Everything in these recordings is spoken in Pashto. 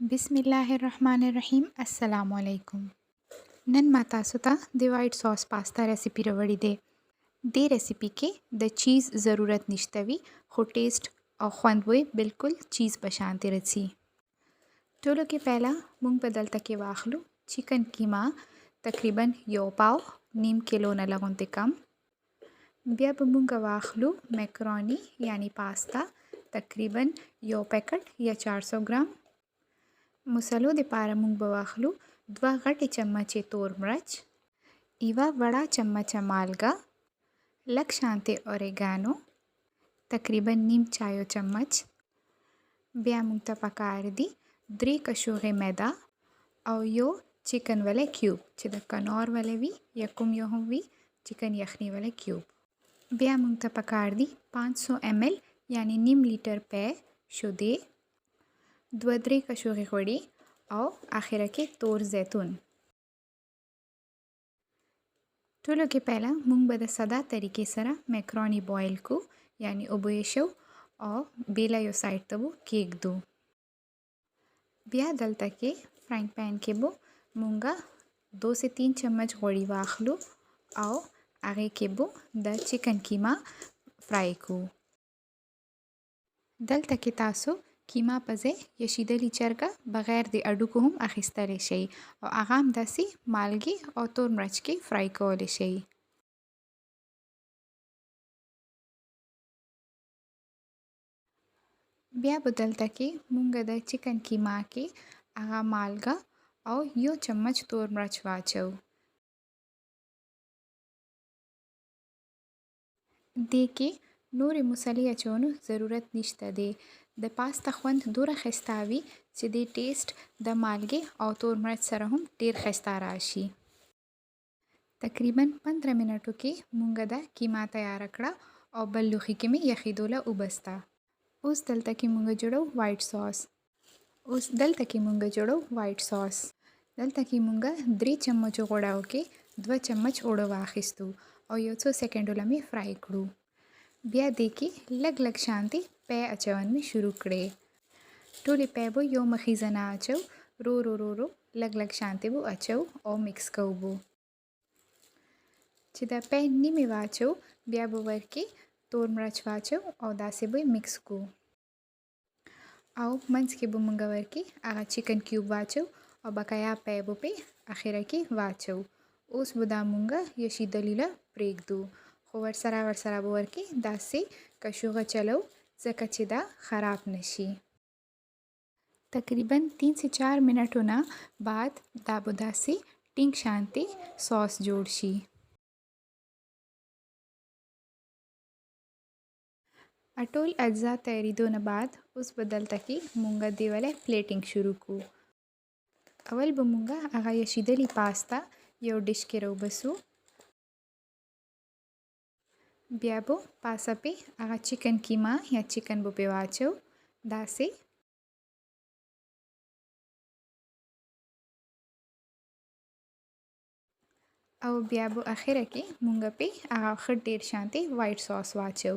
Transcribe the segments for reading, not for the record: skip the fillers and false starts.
बिस्मिल्लाहिर्रहमानिर्रहीम अस्सलामुअलैकुम। नन मां तासु ته د وایټ ساس پاستا ریسیپی راوړې ده. دې ریسیپی کې د چیز ضرورت نشته وي خو ټیسټ او خوند وي بالکل چیز په شانتي رسي. ټولو کې پهلا مونږ په دلته کې واخلو چکن کیما تقریبا 1 پاو نیم کیلو نه لغونته کم. بیا به مونږ واخلو میکرونی یعنی پاستا تقریبا 1 پیکټ یا 400 ګرام. مصالو د پاره مونږ به واخلو 2 غټې چمچې تور مرچ، یوه وړه چمچه مالګه، لږ شانته اوریګانو، تقریبا نیم چایو چمچ. بیا مونږ ته پکار دي 3 کشوغې میده او یو چکن ولی کیوب چې د کنور ولی وي یا کوم یو هم وي چکن یخني ولی کیوب. بیا مونږ ته پکار دي 500 ml یعنی نیم لیټر پی شوده، 2-3 کشوغې غوړي او اخره کې تور زیتون. ټولو کې پهلا مونږ به د ساده طریقې سره میکرونی بوایل کو یعنی اوبه شو او بیلا یو سایډ ته وو کېږدو. بیا دلته کې فرایینګ پین کې بو مونږه 2 سے 3 چمچ غوړي واخلو او هغه کې بو د چکن کیما فرای کو. دلته کې تاسو کیما پځې یا شیدلی چرګه بغیر د اډوکو هم اخیستلی شئ او هغه هم داسې مالګې او تور مرچ کې فرای کولی شئ. بیا به دلته کې مونږ د چکن کیما کې هغه مالګه او یو چمچ تور مرچ واچو. دې کې نورې مصالې اچونو ضرورت نشته دی. د پاستا خوند دوره ښایسته وي چې د ټیسټ د مالګې او تور مرچ سره هم ډیر ښایسته راشي. تقریبا 15 منټو کې مونږ دا کیما تیار کړه او بل لوښي کې مې یخېدوله وبسته. اوس دلته کې مونږ جوړو وایټ ساس. دلته کې مونږ 3 چمچو غوړاو کې 2 چمچ اوړه واخیستو او یو څو سکندو لمې فرای کړو. بیا دې کې لږ شانتي پی اچون مې شروع کړې. ټولې پی به یو مخیزه نه اچو، رو لږ شانتي به اچو او مکس کوو بو. چې دا پی نیمه واچو بیا به ورکې تور مرچ واچو او داسې به مکس کو او منځ کې به مونږ ورکې هغه چکن کیوب واچو او بقایا پی به په اخره کې واچو. اوس به دا مونږ یا شیدلی له پرېږدو خو ورسره به ورکې داسې کشوغه چلو ځکه چې دا خراب نشي. تقریبا 3 سے 4 منټو نه بعد دا به داسې ټینګ شانتي ساس جوړ شي. ټول اجزا تیاریدو نه بعد اوس به دلته کې مونږ دی ولی پلیټینګ شروع کو. اول به مونږ هغه یشیدلی پاستا یو ډش کې راوبسو. بیا به پاسه په هغه چکن کیما یا چکن به په واچو داسې. او بیا به اخره کې مونږ په هغه ښه ډیر شانتي وایټ ساس واچو.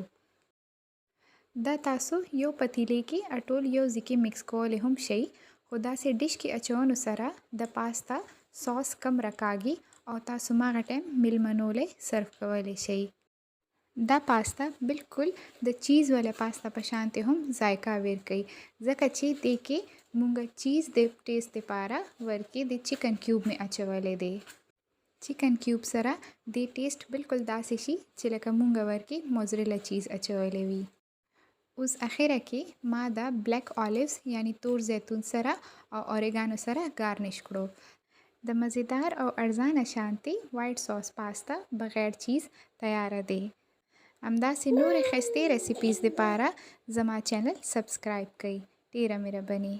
دا تاسو یو پتیلې کې ټول یو ځکه مکس کولی هم شئ خو داسې ډش کې اچونو سره د پاستا ساس کم راکاږي او تاسو ماغه ټایم میلمنو له سرو کولی شئ. دا پاستا بالکل د چیز ولا پاستا په شانتي هم ذایقه ورکوي ځکه چې دې کې مونږ چیز د ټیسټ لپاره ورکې د چکن کیوب می اچولې دی. چکن کیوب سره د ټیسټ بالکل داسې شي چې لکه مونږ ورکې موزریلا چیز اچولې وي. اوس اخره کې ما دا بلیک اولیوز یعنی تور زیتون سره او اوریګانو سره گارنش کړو. د مزیدار او ارزانه شانتي وایټ ساس پاستا بغیر چیز تیار دی. همداسې نورې ښایستې ریسیپیز لپاره زما چینل سبسکرایب کړئ. ډیره مهرباني.